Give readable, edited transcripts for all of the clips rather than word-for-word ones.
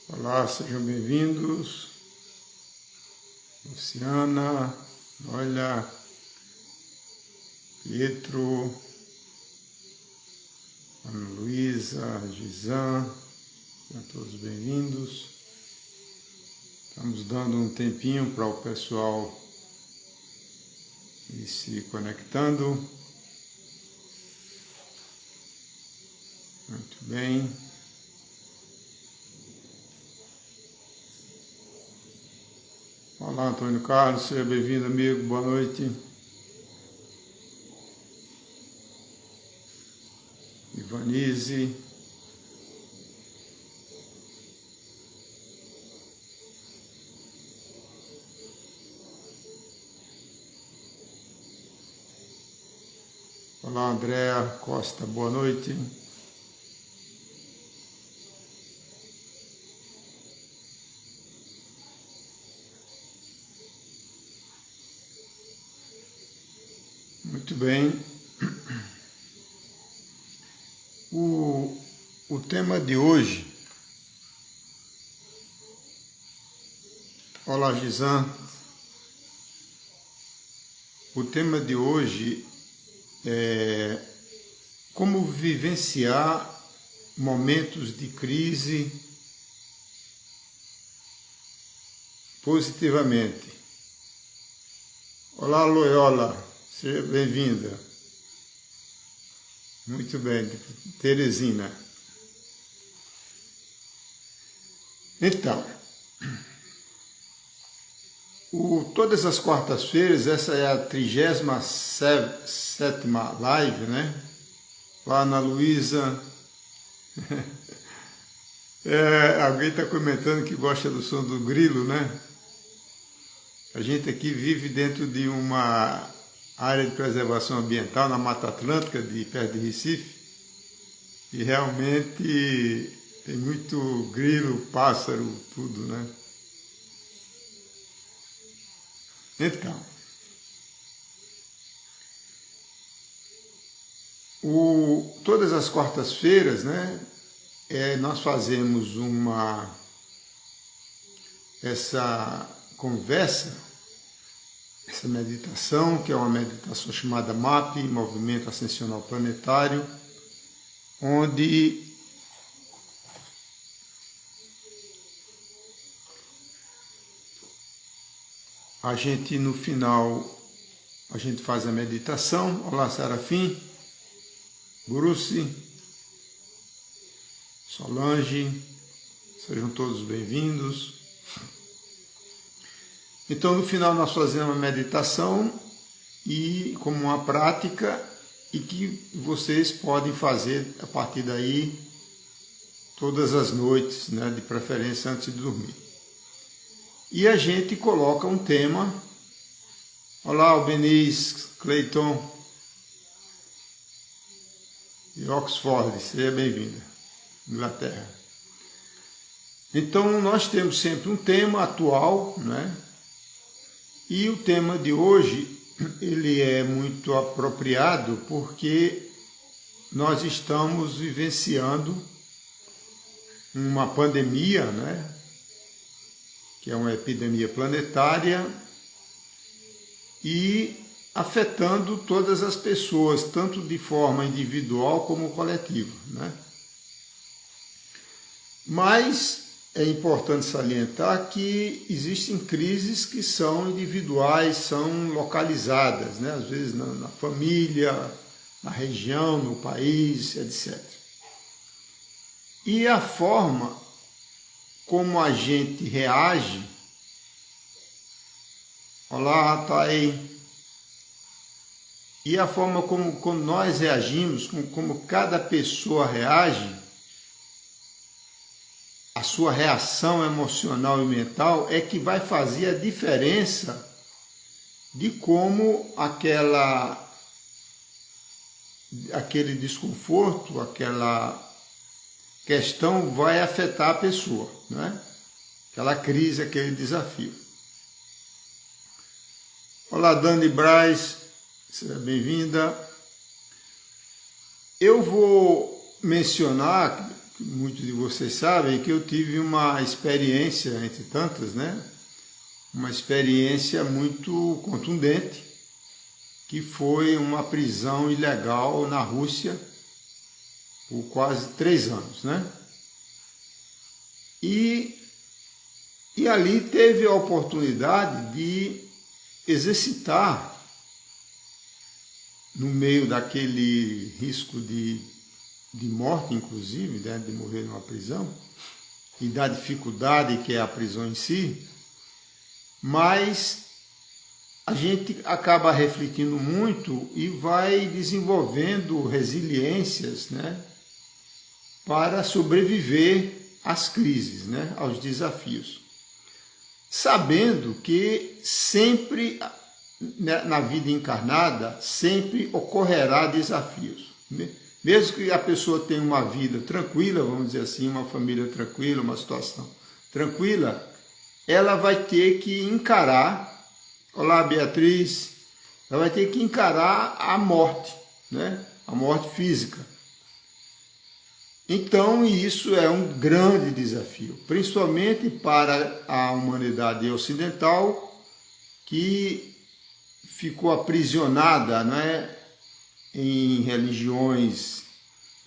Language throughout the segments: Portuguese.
Olá, sejam bem-vindos. Luciana, olha, Pietro, Ana Luísa, Gisan, sejam todos bem-vindos. Estamos dando um tempinho para o pessoal ir se conectando. Muito bem. Olá, Antônio Carlos, seja bem-vindo, amigo, boa noite. Ivanise. Olá, Andréa Costa, boa noite. Muito bem. O tema de hoje... Olá, Gisan. O tema de hoje é como vivenciar momentos de crise positivamente. Olá, Loyola, seja bem-vinda. Muito bem, Teresina. Então, todas as quartas-feiras, essa é a 37ª live, né? Lá, Ana Luísa. Alguém está comentando que gosta do som do grilo, né? A gente aqui vive dentro de uma área de preservação ambiental na Mata Atlântica, perto de Recife, e realmente tem muito grilo, pássaro, tudo, né? Então, todas as quartas-feiras, né, nós fazemos essa conversa, essa meditação, que é uma meditação chamada MAP, Movimento Ascensional Planetário, onde a gente, no final, a gente faz a meditação. Olá, Serafim, Bruce, Solange, sejam todos bem-vindos. Então, no final, nós fazemos uma meditação e como uma prática e que vocês podem fazer a partir daí todas as noites, né, de preferência antes de dormir. E a gente coloca um tema. Olá, Albeniz, Clayton de Oxford, seja bem-vinda, Inglaterra. Então, nós temos sempre um tema atual, né? E o tema de hoje, ele é muito apropriado porque nós estamos vivenciando uma pandemia, né? Que é uma epidemia planetária e afetando todas as pessoas, tanto de forma individual como coletiva, né? Mas é importante salientar que existem crises que são individuais, são localizadas, né? Às vezes na família, na região, no país, etc. E a forma como a gente reage... Olá, Thay. E a forma como nós reagimos, como cada pessoa reage, a sua reação emocional e mental é que vai fazer a diferença de como aquele desconforto, aquela questão vai afetar a pessoa, né? Aquela crise, aquele desafio. Olá, Dani Braz, seja bem-vinda. Eu vou mencionar muitos de vocês sabem que eu tive uma experiência, entre tantas, né? Uma experiência muito contundente, que foi uma prisão ilegal na Rússia por quase 3 anos, né? E ali teve a oportunidade de exercitar, no meio daquele risco de morte, inclusive, né, de morrer numa prisão, e da dificuldade que é a prisão em si, mas a gente acaba refletindo muito e vai desenvolvendo resiliências, né, para sobreviver às crises, né, aos desafios. Sabendo que sempre, na vida encarnada, sempre ocorrerá desafios. Mesmo que a pessoa tenha uma vida tranquila, vamos dizer assim, uma família tranquila, uma situação tranquila, ela vai ter que encarar, olá Beatriz, ela vai ter que encarar a morte, né? A morte física. Então, isso é um grande desafio, principalmente para a humanidade ocidental, que ficou aprisionada, né, em religiões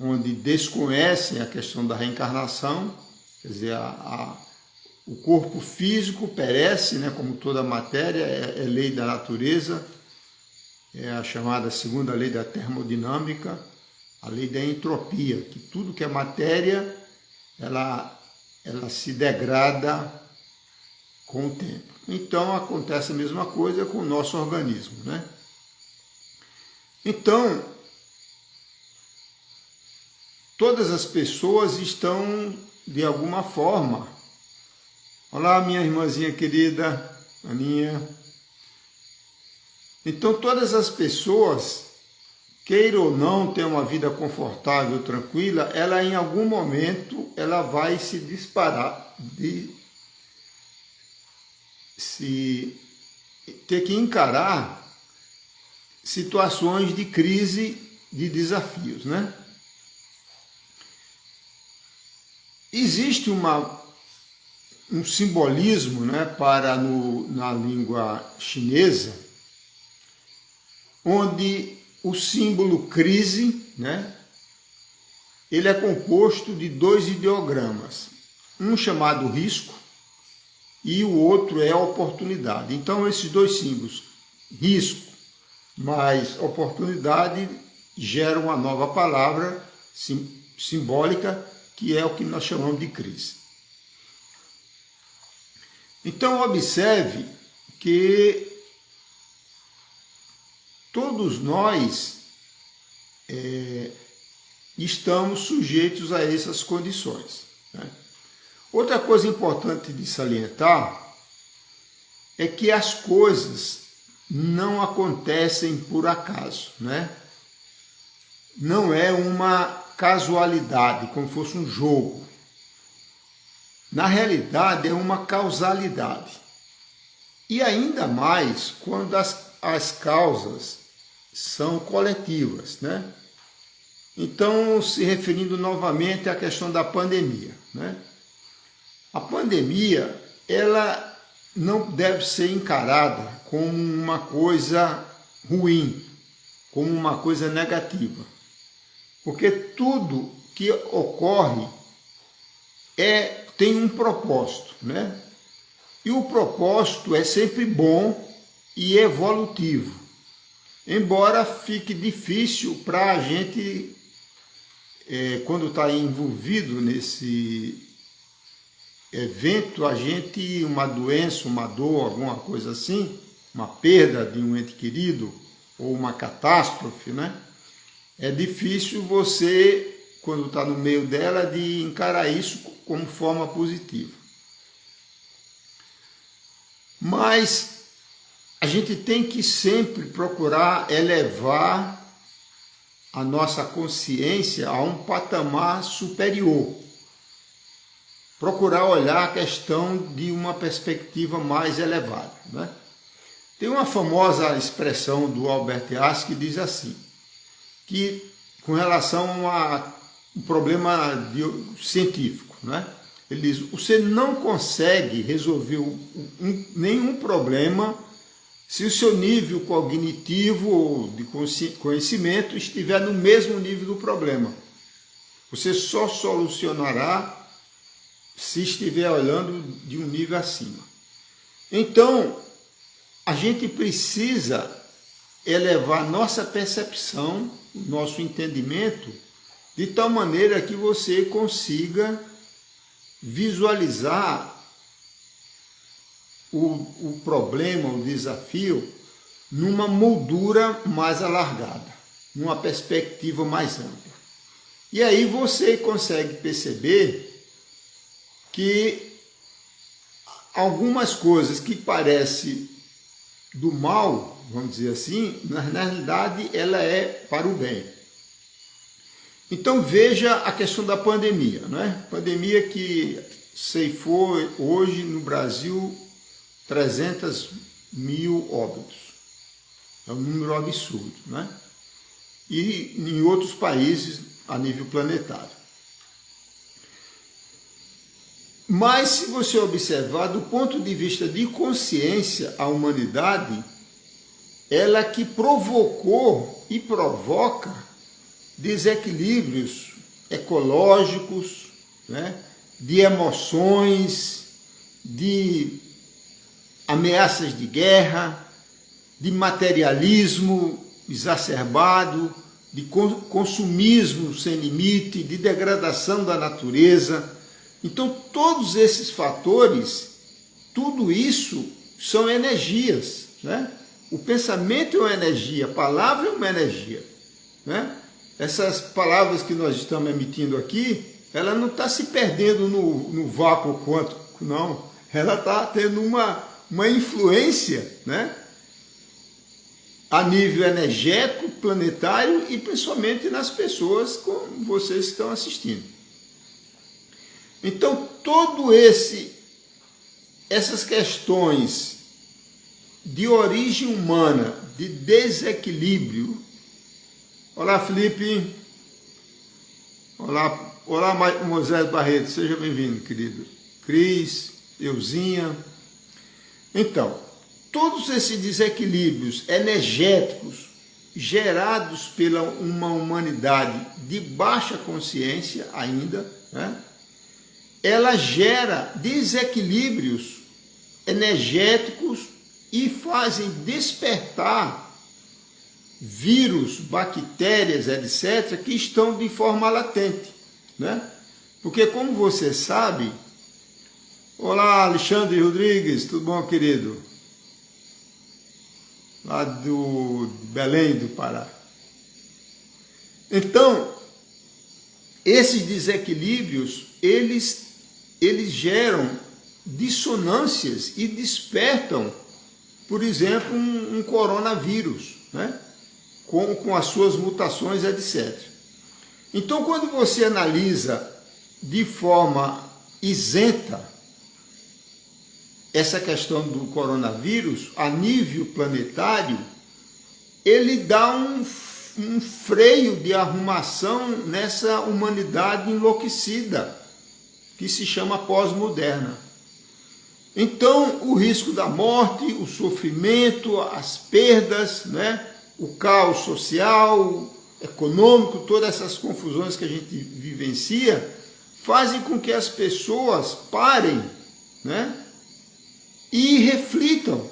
onde desconhecem a questão da reencarnação, quer dizer, o corpo físico perece, né, como toda matéria, é lei da natureza, é a chamada segunda lei da termodinâmica, a lei da entropia, que tudo que é matéria, ela se degrada com o tempo. Então, acontece a mesma coisa com o nosso organismo, né? Então, todas as pessoas estão, de alguma forma... Olá, minha irmãzinha querida, Aninha. Então, todas as pessoas, queira ou não ter uma vida confortável, tranquila, ela em algum momento ela vai se disparar, ter que encarar situações de crise, de desafios, né? Existe um simbolismo, né, na língua chinesa, onde o símbolo crise, né, ele é composto de 2 ideogramas, um chamado risco e o outro é oportunidade. Então, esses 2 símbolos, risco mais oportunidade, geram uma nova palavra simbólica, que é o que nós chamamos de crise. Então, observe que todos nós estamos sujeitos a essas condições, né? Outra coisa importante de salientar é que as coisas não acontecem por acaso, né? Não é uma casualidade, como fosse um jogo. Na realidade, é uma causalidade. E ainda mais quando as causas são coletivas, né? Então, se referindo novamente à questão da pandemia, né? A pandemia, ela não deve ser encarada como uma coisa ruim, como uma coisa negativa. Porque tudo que ocorre tem um propósito, né? E o propósito é sempre bom e evolutivo. Embora fique difícil para a gente, quando está envolvido nesse evento, uma doença, uma dor, alguma coisa assim, uma perda de um ente querido ou uma catástrofe, né? É difícil você, quando está no meio dela, de encarar isso como forma positiva. Mas a gente tem que sempre procurar elevar a nossa consciência a um patamar superior. Procurar olhar a questão de uma perspectiva mais elevada, né? Tem uma famosa expressão do Albert Einstein que diz assim, que com relação um problema científico, né? Ele diz, você não consegue resolver nenhum problema se o seu nível cognitivo ou de conhecimento estiver no mesmo nível do problema. Você só solucionará se estiver olhando de um nível acima. Então, a gente precisa elevar nossa percepção, nosso entendimento, de tal maneira que você consiga visualizar o problema, o desafio, numa moldura mais alargada, numa perspectiva mais ampla. E aí você consegue perceber que algumas coisas que parecem do mal, vamos dizer assim, na realidade ela é para o bem. Então veja a questão da pandemia, né? Pandemia que ceifou hoje no Brasil 300 mil óbitos. É um número absurdo, né? E em outros países a nível planetário. Mas se você observar do ponto de vista de consciência, a humanidade, ela que provocou e provoca desequilíbrios ecológicos, né, de emoções, de ameaças de guerra, de materialismo exacerbado, de consumismo sem limite, de degradação da natureza. Então, todos esses fatores, tudo isso são energias, né? O pensamento é uma energia, a palavra é uma energia, né? Essas palavras que nós estamos emitindo aqui, ela não está se perdendo no vácuo quântico, não. Ela está tendo uma influência, né? A nível energético, planetário e principalmente nas pessoas como vocês estão assistindo. Então, essas questões de origem humana, de desequilíbrio. Olá, Felipe. Olá, Moisés Barreto. Seja bem-vindo, querido. Cris, Euzinha. Então, todos esses desequilíbrios energéticos gerados pela uma humanidade de baixa consciência ainda, né? Ela gera desequilíbrios energéticos e fazem despertar vírus, bactérias, etc., que estão de forma latente, né? Porque, como você sabe... Olá, Alexandre Rodrigues, tudo bom, querido? Lá do Belém do Pará. Então, esses desequilíbrios, eles geram dissonâncias e despertam, por exemplo, um coronavírus, né? Com as suas mutações, etc. Então, quando você analisa de forma isenta essa questão do coronavírus, a nível planetário, ele dá um freio de arrumação nessa humanidade enlouquecida, que se chama pós-moderna. Então, o risco da morte, o sofrimento, as perdas, né? O caos social, econômico, todas essas confusões que a gente vivencia, fazem com que as pessoas parem, né? E reflitam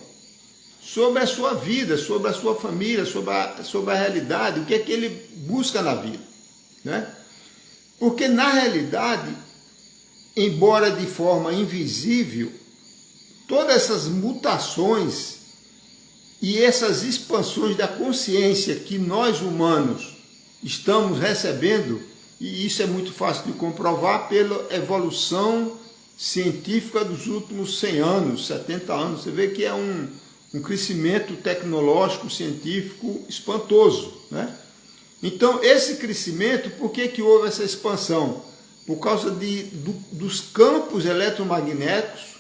sobre a sua vida, sobre a sua família, sobre a realidade, o que é que ele busca na vida, né? Porque, na realidade, embora de forma invisível, todas essas mutações e essas expansões da consciência que nós humanos estamos recebendo, e isso é muito fácil de comprovar pela evolução científica dos últimos 100 anos, 70 anos, você vê que é um crescimento tecnológico, científico espantoso, né? Então, esse crescimento, por que houve essa expansão? Por causa dos campos eletromagnéticos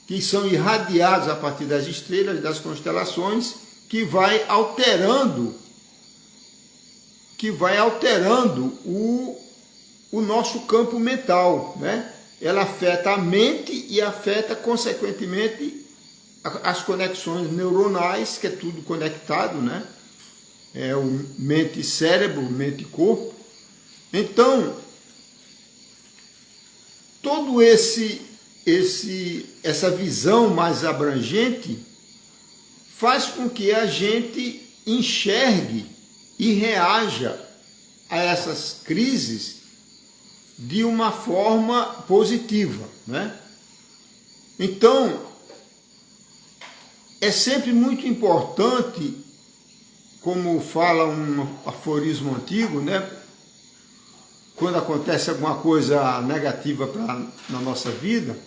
que são irradiados a partir das estrelas, das constelações, que vai alterando o nosso campo mental, né? Ela afeta a mente e afeta, consequentemente, as conexões neuronais, que é tudo conectado, né? É o mente-cérebro, mente-corpo. Então, todo essa visão mais abrangente faz com que a gente enxergue e reaja a essas crises de uma forma positiva, né? Então, é sempre muito importante, como fala um aforismo antigo, né? Quando acontece alguma coisa negativa na nossa vida,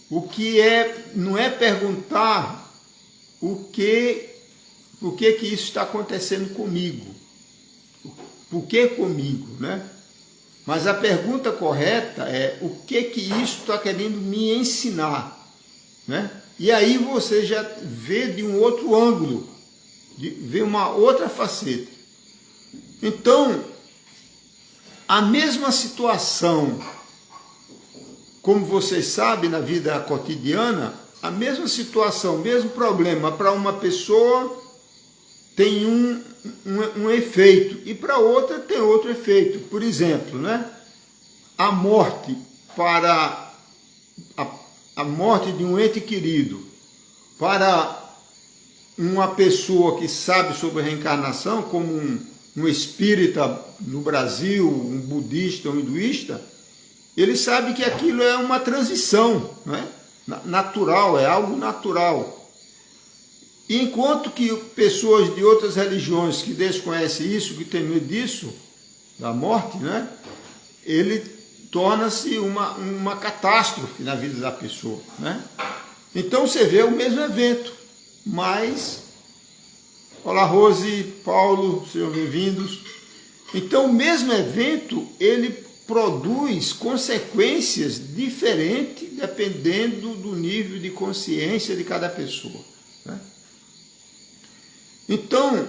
o que não é perguntar por que isso está acontecendo comigo, por que comigo, né? Mas a pergunta correta é o que isso está querendo me ensinar, né? E aí você já vê de um outro ângulo, vê uma outra faceta. Então, a mesma situação, como vocês sabem na vida cotidiana, a mesma situação, mesmo problema para uma pessoa tem um efeito e para outra tem outro efeito. Por exemplo, né? A morte a morte de um ente querido para uma pessoa que sabe sobre reencarnação, como um espírita no Brasil, um budista, um hinduísta, ele sabe que aquilo é uma transição, né? Natural, é algo natural. E enquanto que pessoas de outras religiões que desconhecem isso, que têm medo disso, da morte, né? Ele torna-se uma catástrofe na vida da pessoa, né? Então você vê o mesmo evento, mas... Olá, Rose, Paulo, sejam bem-vindos. Então, o mesmo evento, ele produz consequências diferentes dependendo do nível de consciência de cada pessoa, né? Então,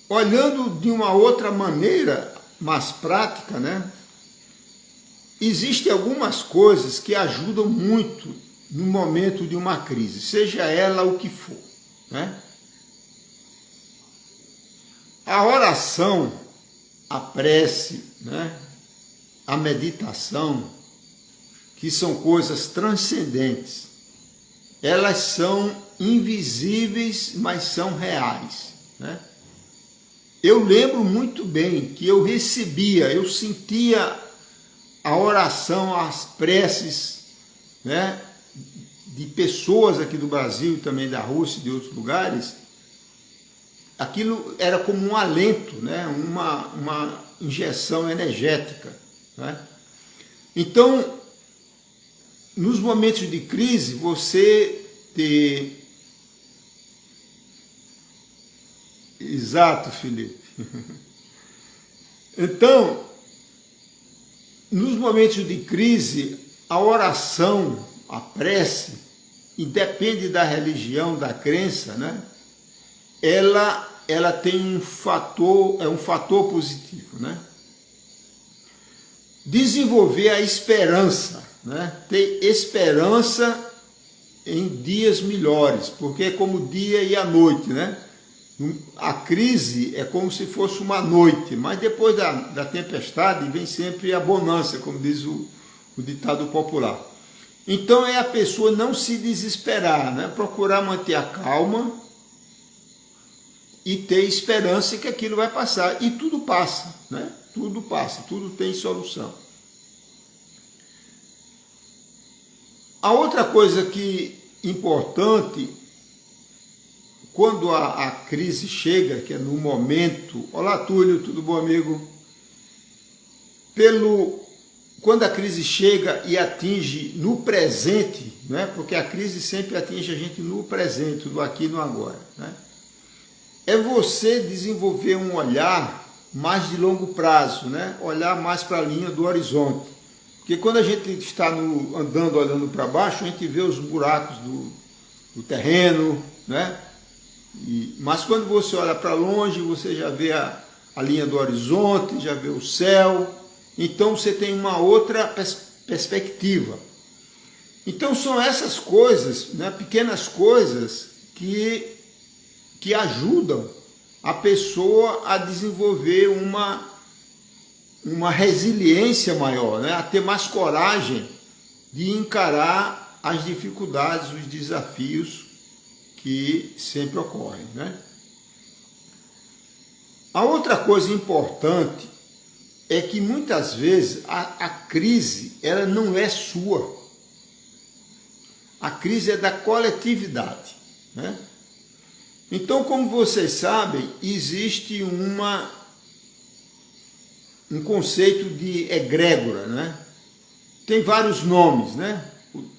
olhando de uma outra maneira, mais prática, né? Existem algumas coisas que ajudam muito no momento de uma crise, seja ela o que for, né? A oração, a prece, né? A meditação, que são coisas transcendentes, elas são invisíveis, mas são reais, né? Eu lembro muito bem que eu sentia a oração, as preces, né? De pessoas aqui do Brasil e também da Rússia e de outros lugares. Aquilo era como um alento, né? Uma injeção energética, né? Então, nos momentos de crise, você ter... Exato, Felipe. Então, nos momentos de crise, a oração, a prece, independe da religião, da crença, né? Ela tem um fator positivo, né? Desenvolver a esperança, né? Ter esperança em dias melhores, porque é como o dia e a noite, né? A crise é como se fosse uma noite, mas depois da tempestade vem sempre a bonança, como diz o ditado popular. Então é a pessoa não se desesperar, né? Procurar manter a calma e ter esperança que aquilo vai passar. E tudo passa, né? Tudo passa, tudo tem solução. A outra coisa que importante, quando a crise chega, que é no momento... Olá, Túlio, tudo bom, amigo? Quando a crise chega e atinge no presente, né? Porque a crise sempre atinge a gente no presente, no aqui e no agora, né? É você desenvolver um olhar mais de longo prazo, né? Olhar mais para a linha do horizonte. Porque quando a gente está andando, olhando para baixo, a gente vê os buracos do terreno, né? Mas quando você olha para longe, você já vê a linha do horizonte, já vê o céu. Então você tem uma outra perspectiva. Então são essas coisas, né, pequenas coisas que ajudam a pessoa a desenvolver uma resiliência maior, né, a ter mais coragem de encarar as dificuldades, os desafios que sempre ocorrem, né? A outra coisa importante é que muitas vezes a crise ela não é sua. A crise é da coletividade, né? Então, como vocês sabem, existe um conceito de egrégora, né? Tem vários nomes, né?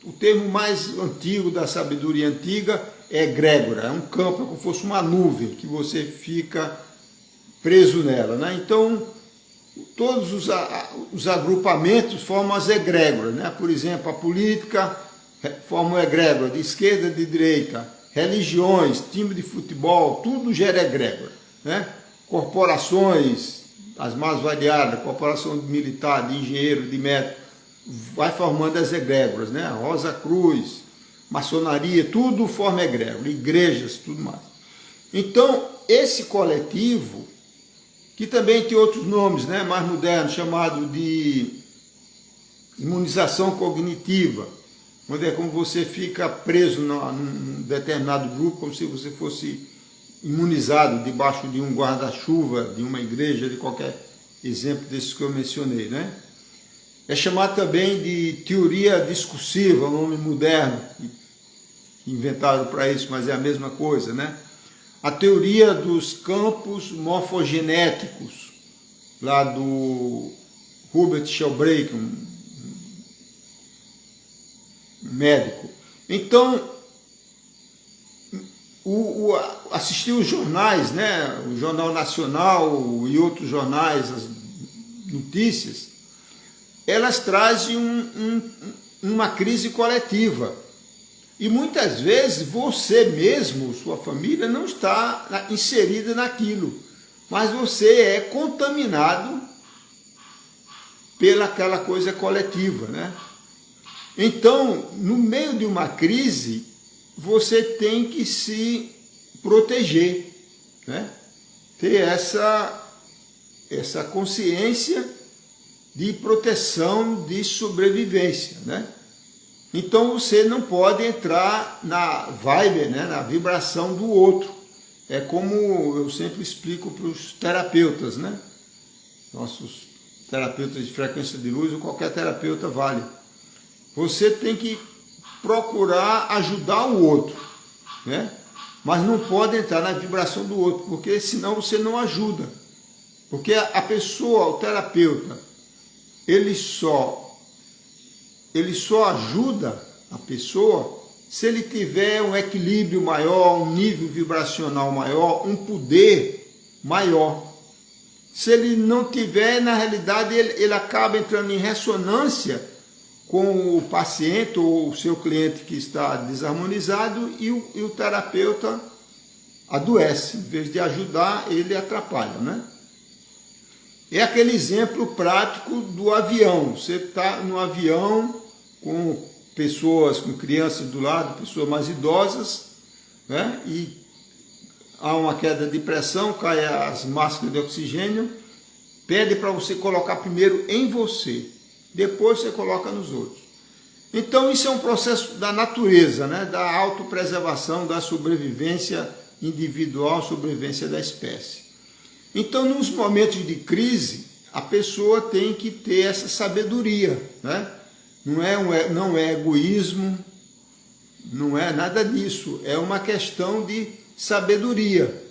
O termo mais antigo da sabedoria antiga é egrégora, é um campo, é como se fosse uma nuvem que você fica preso nela, né? Então, todos os agrupamentos formam as egrégoras, né? Por exemplo, a política forma uma egrégora de esquerda e de direita, religiões, time de futebol, tudo gera egrégora, né? Corporações, as mais variadas, corporação militar, de engenheiro, de médico, vai formando as egrégoras, né? Rosa Cruz, maçonaria, tudo forma egrégora, igrejas, tudo mais. Então, esse coletivo, que também tem outros nomes, né, mais modernos, chamado de imunização cognitiva, onde é como você fica preso num determinado grupo, como se você fosse imunizado debaixo de um guarda-chuva, de uma igreja, de qualquer exemplo desses que eu mencionei, né? É chamado também de teoria discursiva, um nome moderno, inventado para isso, mas é a mesma coisa, né? A teoria dos campos morfogenéticos, lá do Hubert Sheldrake, um médico. Então, assistir os jornais, né? O Jornal Nacional e outros jornais, as notícias, elas trazem uma crise coletiva. E muitas vezes você mesmo, sua família, não está inserida naquilo, mas você é contaminado pelaquela coisa coletiva, né? Então, no meio de uma crise, você tem que se proteger, né? Ter essa consciência de proteção, de sobrevivência, né? Então você não pode entrar na vibe, né, na vibração do outro. É como eu sempre explico para os terapeutas, né? Nossos terapeutas de frequência de luz, ou qualquer terapeuta vale. Você tem que procurar ajudar o outro, né? Mas não pode entrar na vibração do outro, porque senão você não ajuda. Porque a pessoa, o terapeuta, ele só ajuda a pessoa se ele tiver um equilíbrio maior, um nível vibracional maior, um poder maior. Se ele não tiver, na realidade, ele acaba entrando em ressonância com o paciente ou o seu cliente que está desarmonizado e o terapeuta adoece. Em vez de ajudar, ele atrapalha, né? É aquele exemplo prático do avião. Você está no avião com pessoas, com crianças do lado, pessoas mais idosas, né? E há uma queda de pressão, cai as máscaras de oxigênio, pede para você colocar primeiro em você, depois você coloca nos outros. Então isso é um processo da natureza, né? Da autopreservação, da sobrevivência individual, sobrevivência da espécie. Então, nos momentos de crise, a pessoa tem que ter essa sabedoria, né? Não é egoísmo, não é nada disso, é uma questão de sabedoria.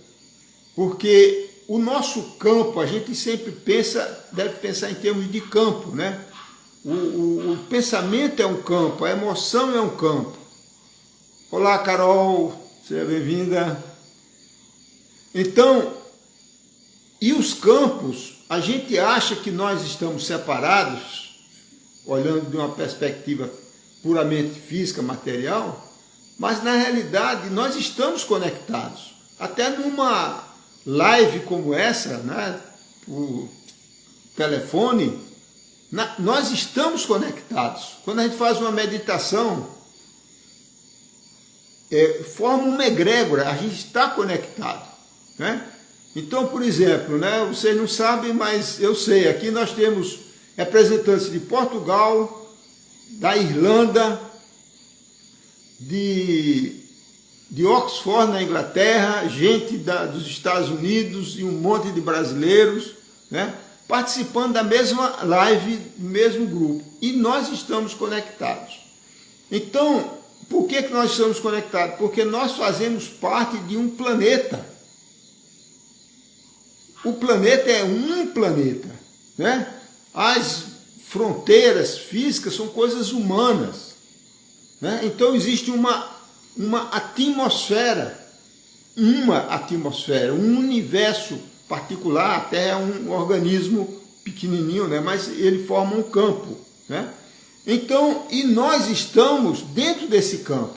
Porque o nosso campo, a gente sempre deve pensar em termos de campo, né? O pensamento é um campo, a emoção é um campo. Olá, Carol, seja bem-vinda. Então, e os campos, a gente acha que nós estamos separados, olhando de uma perspectiva puramente física, material, mas na realidade nós estamos conectados. Até numa live como essa, né, por telefone, nós estamos conectados. Quando a gente faz uma meditação, forma uma egrégora, a gente está conectado, né? Então, por exemplo, né, vocês não sabem, mas eu sei, aqui nós temos representantes de Portugal, da Irlanda, de Oxford, na Inglaterra, gente dos Estados Unidos e um monte de brasileiros, né, participando da mesma live, do mesmo grupo. E nós estamos conectados. Então, por que nós estamos conectados? Porque nós fazemos parte de um planeta. O planeta é um planeta, né? As fronteiras físicas são coisas humanas, né? Então existe uma atmosfera, um universo particular. A Terra é um organismo pequenininho, né? Mas ele forma um campo, né? Então, e nós estamos dentro desse campo.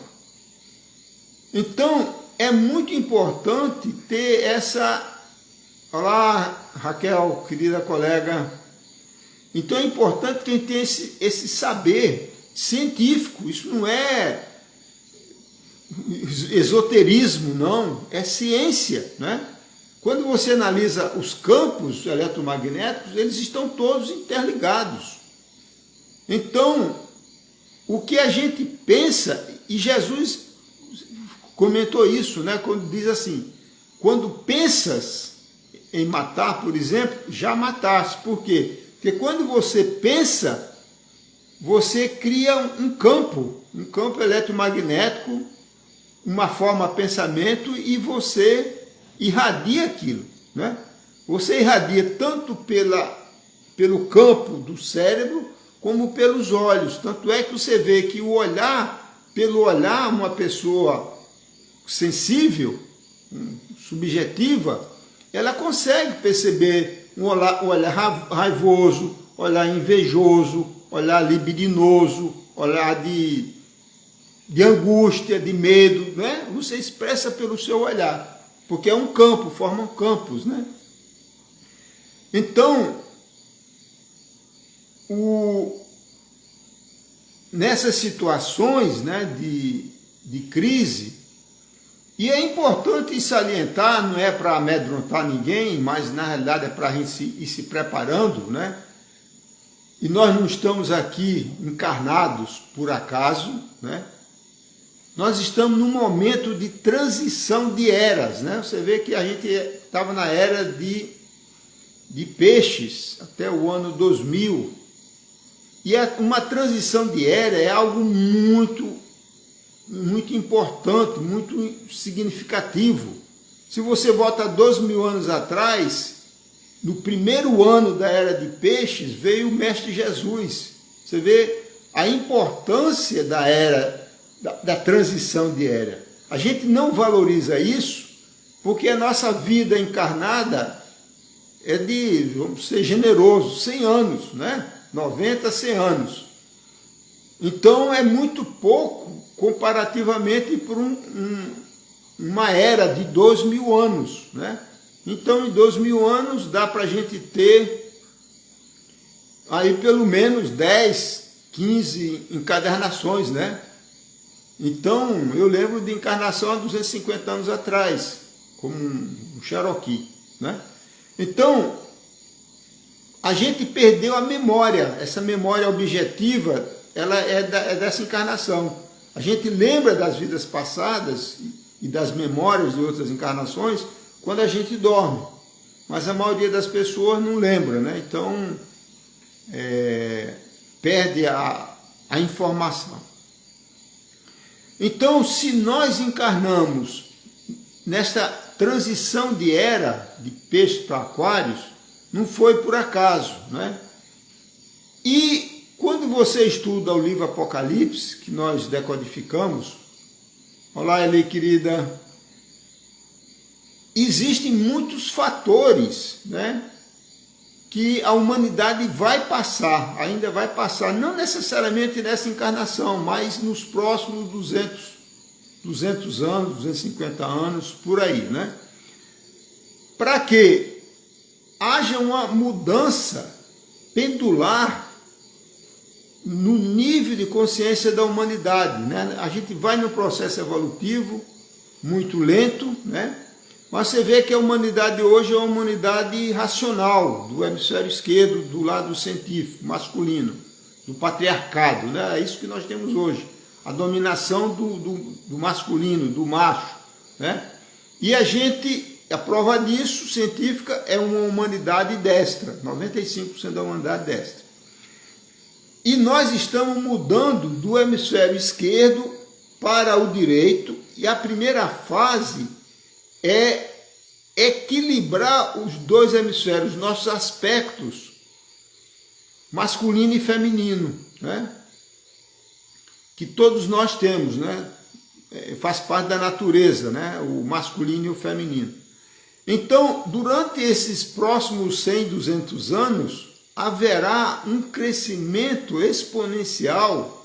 Então, é muito importante ter essa... Olá, Raquel, querida colega. Então, é importante que a gente tenha esse saber científico. Isso não é esoterismo, não. É ciência, né? Quando você analisa os campos eletromagnéticos, eles estão todos interligados. Então, o que a gente pensa, e Jesus comentou isso, né, quando diz assim, quando pensas em matar, por exemplo, já mataste. Por quê? Porque quando você pensa, você cria um campo eletromagnético, uma forma de pensamento, e você irradia aquilo, né? Você irradia tanto pelo campo do cérebro, como pelos olhos. Tanto é que você vê que pelo olhar, uma pessoa sensível, subjetiva, ela consegue perceber um olhar raivoso, olhar invejoso, olhar libidinoso, olhar de angústia, de medo, né? Você expressa pelo seu olhar, porque é um campo, formam campos, né? Então, nessas situações, né, de crise, e é importante salientar, não é para amedrontar ninguém, mas na realidade é para a gente ir se preparando, né? E nós não estamos aqui encarnados por acaso, né? Nós estamos num momento de transição de eras, né? Você vê que a gente estava na era de peixes até o ano 2000. E uma transição de era é algo muito, muito importante, muito significativo. Se você volta 2.000 anos atrás, no primeiro ano da era de peixes, veio o Mestre Jesus. Você vê a importância da era, da transição de era. A gente não valoriza isso porque a nossa vida encarnada é de, vamos ser generosos, 100 anos, né? 90, 100 anos. Então é muito pouco comparativamente por uma era de 2.000 anos, né? Então em 2.000 anos dá para a gente ter aí pelo menos 10, 15 encadernações, né? Então eu lembro de encarnação há 250 anos atrás, como um Cherokee, né? Então a gente perdeu a memória, essa memória objetiva, ela é dessa encarnação. A gente lembra das vidas passadas e das memórias de outras encarnações quando a gente dorme, mas a maioria das pessoas não lembra, né? Então, perde a informação. Então, se nós encarnamos nesta transição de era, de peixes para aquários, não foi por acaso, né? E quando você estuda o livro Apocalipse, que nós decodificamos, olá, Eli, querida, existem muitos fatores, né, que a humanidade vai passar, ainda vai passar, não necessariamente nessa encarnação, mas nos próximos 200 anos, 250 anos, por aí, né? Para que haja uma mudança pendular no nível de consciência da humanidade, né? A gente vai num processo evolutivo muito lento, né? Mas você vê que a humanidade hoje é uma humanidade racional, do hemisfério esquerdo, do lado científico, masculino, do patriarcado, né? É isso que nós temos hoje, a dominação do masculino, do macho, né? E a prova disso, científica, é uma humanidade destra, 95% da humanidade destra. E nós estamos mudando do hemisfério esquerdo para o direito, e a primeira fase é equilibrar os dois hemisférios, nossos aspectos masculino e feminino, né? Que todos nós temos, né? Faz parte da natureza, né? O masculino e o feminino. Então, durante esses próximos 100, 200 anos, haverá um crescimento exponencial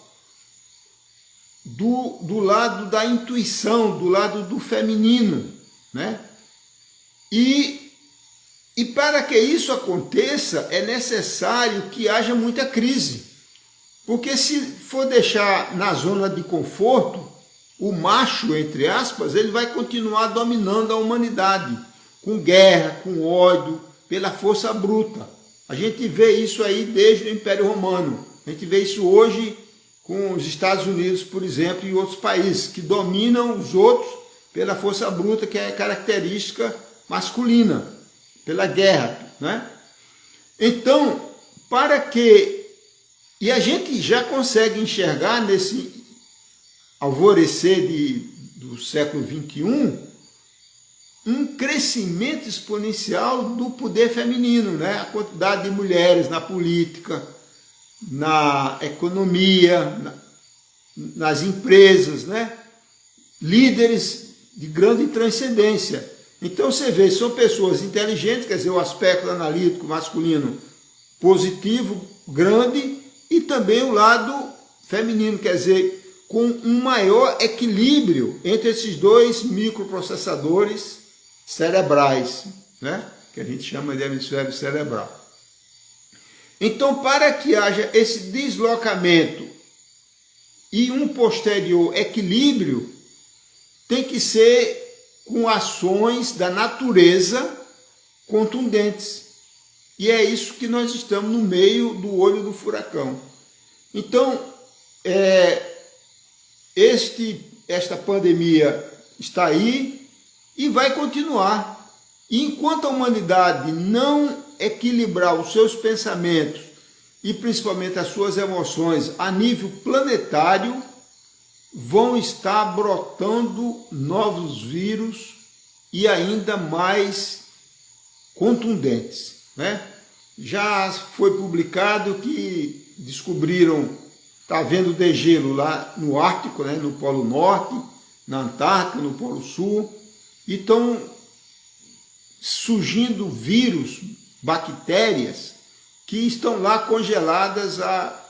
do lado da intuição, do lado do feminino, né? E para que isso aconteça, é necessário que haja muita crise. Porque se for deixar na zona de conforto, o macho, entre aspas, ele vai continuar dominando a humanidade, com guerra, com ódio, pela força bruta. A gente vê isso aí desde o Império Romano. A gente vê isso hoje com os Estados Unidos, por exemplo, e outros países, que dominam os outros pela força bruta, que é característica masculina, pela guerra, né? Então, e a gente já consegue enxergar nesse alvorecer do século XXI um crescimento exponencial do poder feminino, né? A quantidade de mulheres na política, na economia, nas empresas, né? Líderes de grande transcendência. Então você vê, são pessoas inteligentes, quer dizer, o aspecto analítico masculino positivo, grande, e também o lado feminino, quer dizer, com um maior equilíbrio entre esses dois microprocessadores cerebrais, né? Que a gente chama de hemisfério cerebral. Então, para que haja esse deslocamento e um posterior equilíbrio, tem que ser com ações da natureza contundentes. E é isso que nós estamos no meio do olho do furacão. Então, esta pandemia está aí e vai continuar. E enquanto a humanidade não equilibrar os seus pensamentos e principalmente as suas emoções a nível planetário, vão estar brotando novos vírus e ainda mais contundentes, né? Já foi publicado que descobriram, está havendo degelo lá no Ártico, né, no Polo Norte, na Antártica, no Polo Sul, e estão surgindo vírus, bactérias, que estão lá congeladas há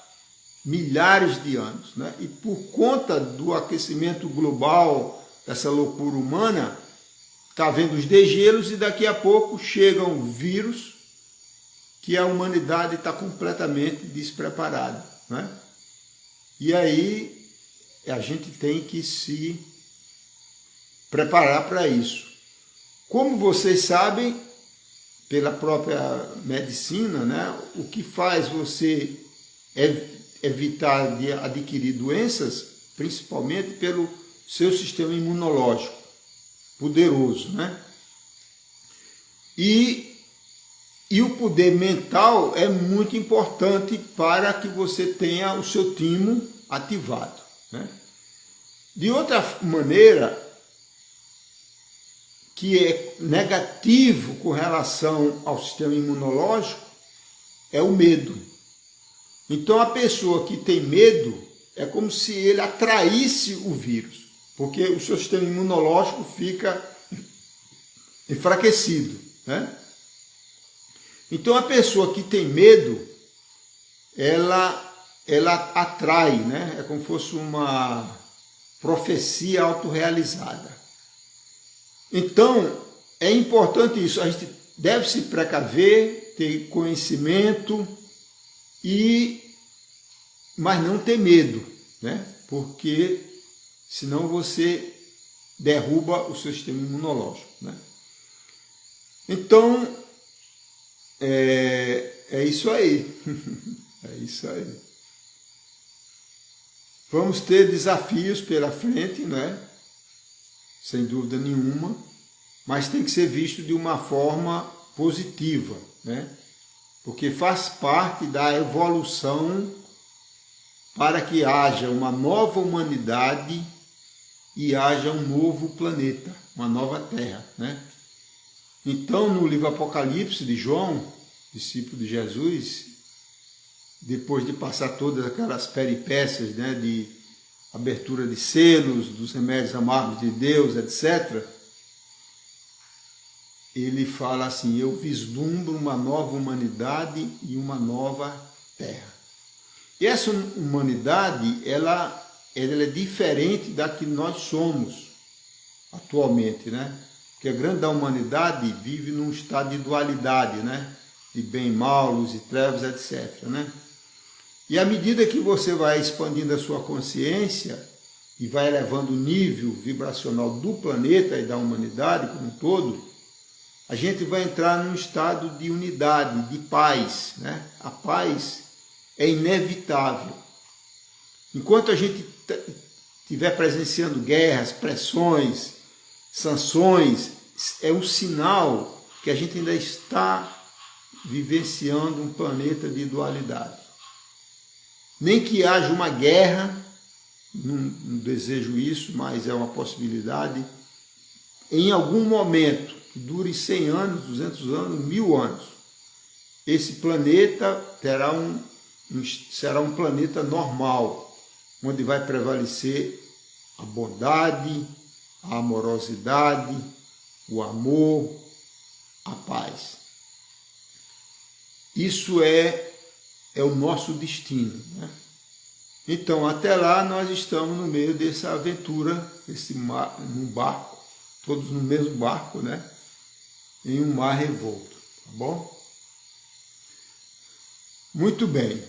milhares de anos, né? E por conta do aquecimento global, dessa loucura humana, está havendo os degelos e daqui a pouco chegam vírus que a humanidade está completamente despreparada, né? E aí a gente tem que se preparar para isso. Como vocês sabem, pela própria medicina, né, o que faz você evitar de adquirir doenças, principalmente pelo seu sistema imunológico poderoso, né? E o poder mental é muito importante para que você tenha o seu timo ativado, né? De outra maneira, que é negativo com relação ao sistema imunológico, é o medo. Então a pessoa que tem medo é como se ele atraísse o vírus, porque o seu sistema imunológico fica enfraquecido, né? Então a pessoa que tem medo, ela atrai, né? É como se fosse uma profecia autorrealizada. Então é importante isso, a gente deve se precaver, ter conhecimento, mas não ter medo, né? Porque senão você derruba o seu sistema imunológico, né? Então, é isso aí. É isso aí. Vamos ter desafios pela frente, né? Sem dúvida nenhuma, mas tem que ser visto de uma forma positiva, né? Porque faz parte da evolução para que haja uma nova humanidade e haja um novo planeta, uma nova Terra, né? Então, no livro Apocalipse de João, discípulo de Jesus, depois de passar todas aquelas peripécias, né, de abertura de selos, dos remédios amargos de Deus, etc., ele fala assim: eu vislumbro uma nova humanidade e uma nova terra. E essa humanidade, ela é diferente da que nós somos atualmente, né? Porque a grande da humanidade vive num estado de dualidade, né? De bem e mal, luz e trevas, etc., né? E à medida que você vai expandindo a sua consciência e vai elevando o nível vibracional do planeta e da humanidade como um todo, a gente vai entrar num estado de unidade, de paz, né? A paz é inevitável. Enquanto a gente estiver presenciando guerras, pressões, sanções, é um sinal que a gente ainda está vivenciando um planeta de dualidade. Nem que haja uma guerra, não desejo isso, mas é uma possibilidade, em algum momento, que dure 100 anos, 200 anos, 1000 anos, esse planeta será um planeta normal, onde vai prevalecer a bondade, a amorosidade, o amor, a paz. Isso é o nosso destino, né? Então, até lá, nós estamos no meio dessa aventura, num barco, todos no mesmo barco, né? Em um mar revolto, tá bom? Muito bem.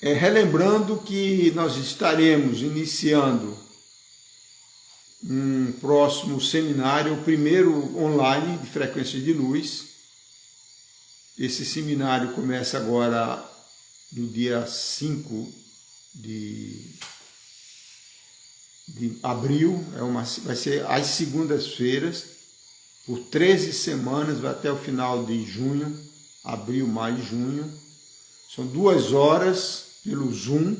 Relembrando que nós estaremos iniciando um próximo seminário, o primeiro online de frequências de luz. Esse seminário começa agora no dia 5 de abril, vai ser às segundas-feiras, por 13 semanas, vai até o final de junho, abril, maio, junho. São 2 horas pelo Zoom,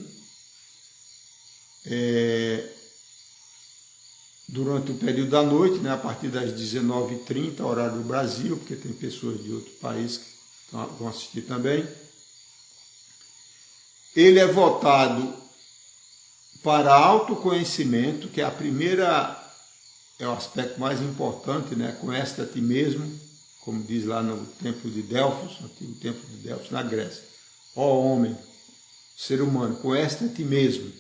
durante o período da noite, né, a partir das 19h30, horário do Brasil, porque tem pessoas de outro país que vão assistir também. Ele é voltado para autoconhecimento, que é é o aspecto mais importante, né? Conhece a ti mesmo, como diz lá no templo de Delfos, no antigo templo de Delfos, na Grécia. Ó homem, ser humano, conhece a ti mesmo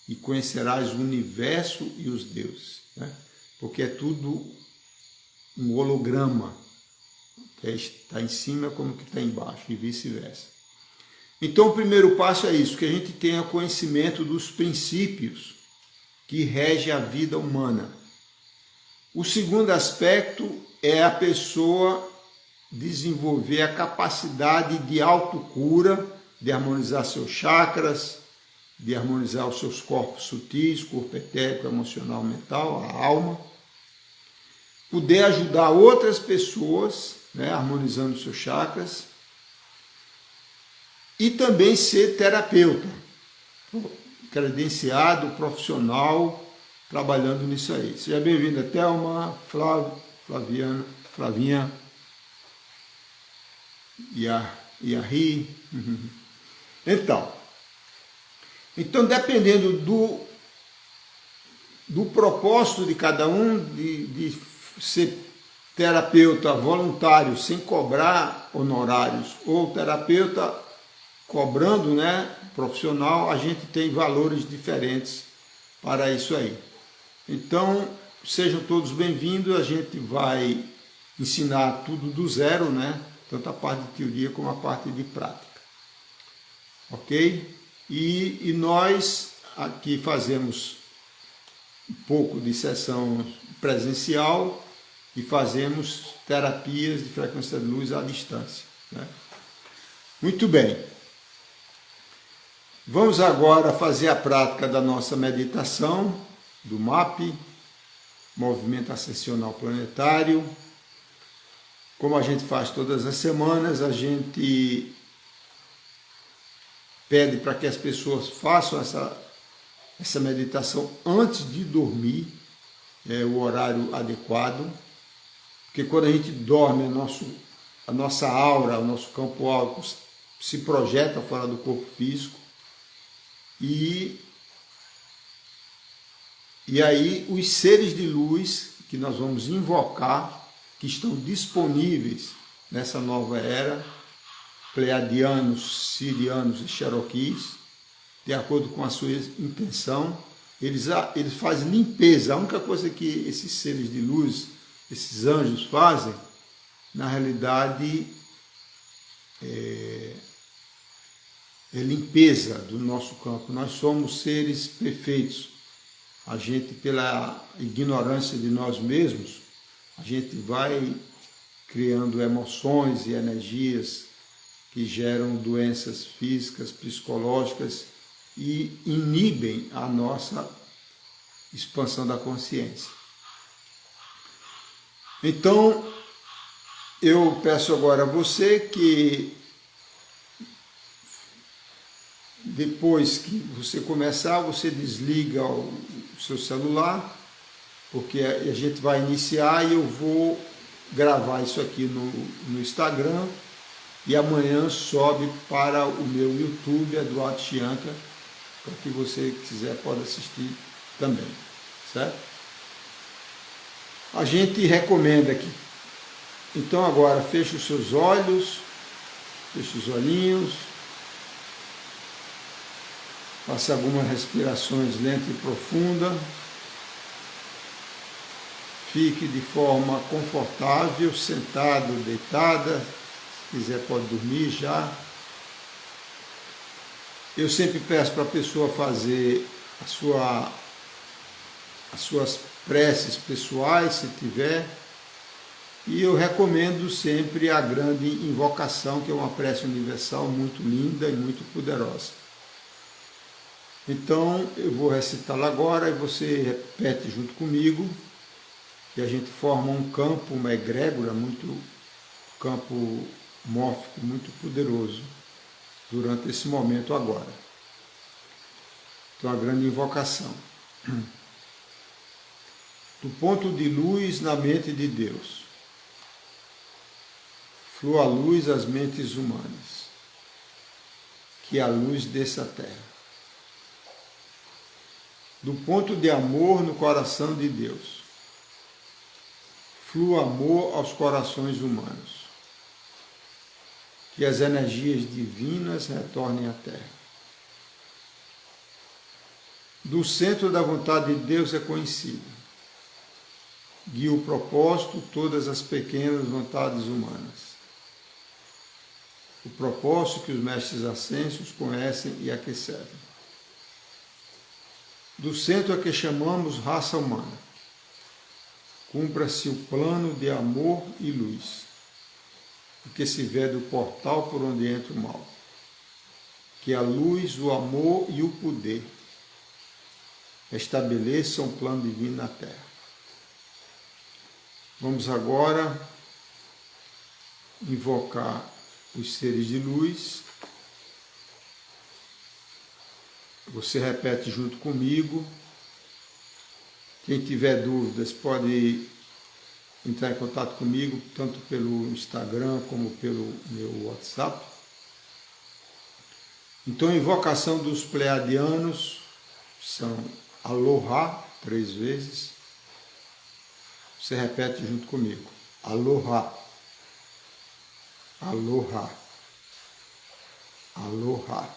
e conhecerás o universo e os deuses, né? Porque é tudo um holograma, que está em cima como que está embaixo e vice-versa. Então, o primeiro passo é isso, que a gente tenha conhecimento dos princípios que regem a vida humana. O segundo aspecto é a pessoa desenvolver a capacidade de autocura, de harmonizar seus chakras, de harmonizar os seus corpos sutis, corpo etérico, emocional, mental, a alma. Poder ajudar outras pessoas, né, harmonizando seus chakras. E também ser terapeuta, credenciado, profissional, trabalhando nisso aí. Seja bem-vinda, Thelma, Flavinha, Iari. Então, dependendo do propósito de cada um, de ser terapeuta voluntário, sem cobrar honorários, ou terapeuta cobrando, né, profissional, a gente tem valores diferentes para isso aí. Então, sejam todos bem-vindos, a gente vai ensinar tudo do zero, né? Tanto a parte de teoria como a parte de prática. Ok? E nós aqui fazemos um pouco de sessão presencial e fazemos terapias de frequência de luz à distância, né? Muito bem. Vamos agora fazer a prática da nossa meditação, do MAP, Movimento Ascensional Planetário. Como a gente faz todas as semanas, a gente pede para que as pessoas façam essa meditação antes de dormir, é o horário adequado, porque quando a gente dorme, a nossa aura, o nosso campo áurico se projeta fora do corpo físico e aí os seres de luz que nós vamos invocar, que estão disponíveis nessa nova era, pleiadianos, sirianos e cherokees, de acordo com a sua intenção, eles fazem limpeza. A única coisa que esses seres de luz, esses anjos fazem, na realidade, é limpeza do nosso campo. Nós somos seres perfeitos. A gente, pela ignorância de nós mesmos, a gente vai criando emoções e energias que geram doenças físicas, psicológicas e inibem a nossa expansão da consciência. Então, eu peço agora a você que, depois que você começar, você desliga o seu celular, porque a gente vai iniciar e eu vou gravar isso aqui no Instagram e amanhã sobe para o meu YouTube, Eduardo Chianca, para que você quiser pode assistir também, certo? A gente recomenda aqui. Então agora feche os seus olhos, feche os olhinhos, faça algumas respirações lenta e profunda. Fique de forma confortável, sentado, deitada. Se quiser pode dormir já. Eu sempre peço para a pessoa fazer as suas preces pessoais, se tiver. E eu recomendo sempre a grande invocação, que é uma prece universal muito linda e muito poderosa. Então, eu vou recitá-la agora e você repete junto comigo, e a gente forma um campo, uma egrégora, campo mórfico muito poderoso durante esse momento agora. Então, a grande invocação. Do ponto de luz na mente de Deus, flua a luz às mentes humanas, que a luz desça à terra. Do ponto de amor no coração de Deus, flua amor aos corações humanos, que as energias divinas retornem à terra. Do centro da vontade de Deus é conhecido, guia o propósito todas as pequenas vontades humanas. O propósito que os mestres ascensos conhecem e a que servem. Do centro a que chamamos raça humana, cumpra-se o plano de amor e luz, o que se vê do portal por onde entra o mal, que a luz, o amor e o poder estabeleçam um plano divino na Terra. Vamos agora invocar os seres de luz. Você repete junto comigo. Quem tiver dúvidas pode entrar em contato comigo, tanto pelo Instagram como pelo meu WhatsApp. Então, a invocação dos pleiadianos são Aloha, 3 vezes. Você repete junto comigo. Aloha. Aloha. Aloha.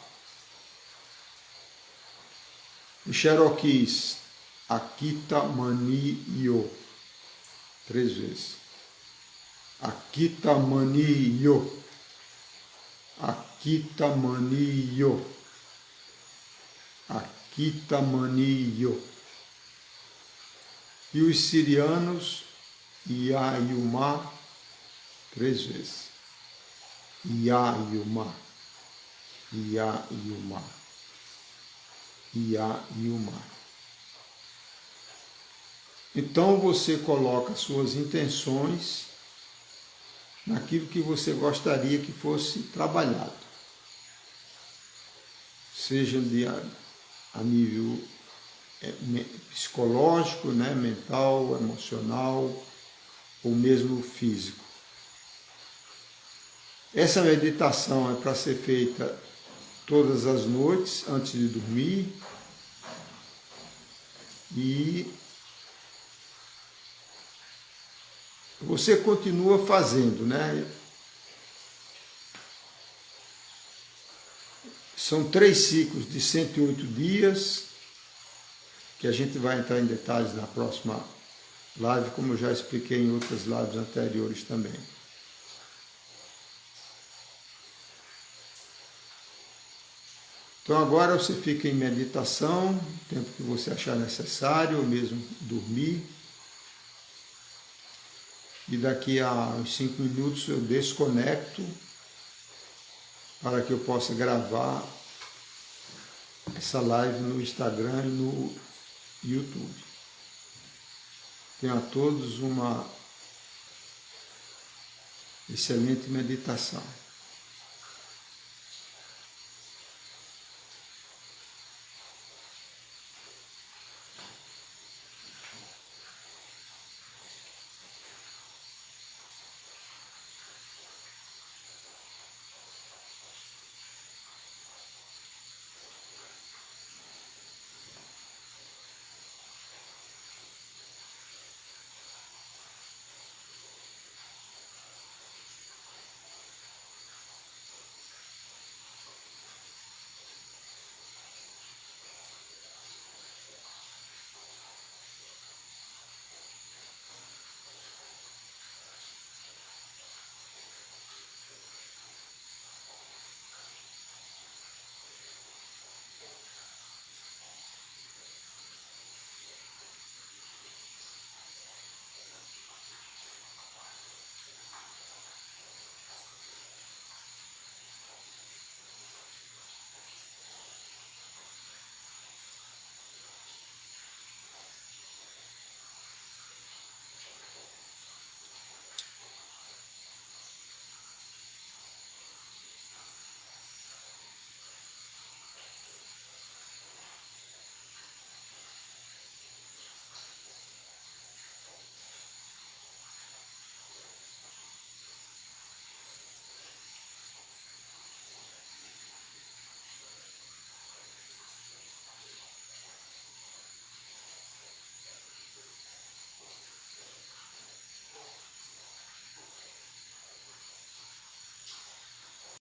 Os Cherokees, Akita Mani Yo, 3 vezes. Aquitamanio, Aquitamanio, Aquitamanio. E os sirianos, Iaiumá, 3 vezes. Iaiumá, Iaiumá, Iaiumá. Então você coloca suas intenções naquilo que você gostaria que fosse trabalhado, seja a nível psicológico, né, mental, emocional ou mesmo físico. Essa meditação é para ser feita todas as noites antes de dormir e você continua fazendo, né? São 3 ciclos de 108 dias, que a gente vai entrar em detalhes na próxima live, como eu já expliquei em outras lives anteriores também. Então agora você fica em meditação, o tempo que você achar necessário, ou mesmo dormir. E daqui a uns 5 minutos eu desconecto para que eu possa gravar essa live no Instagram e no YouTube. Tenham a todos uma excelente meditação.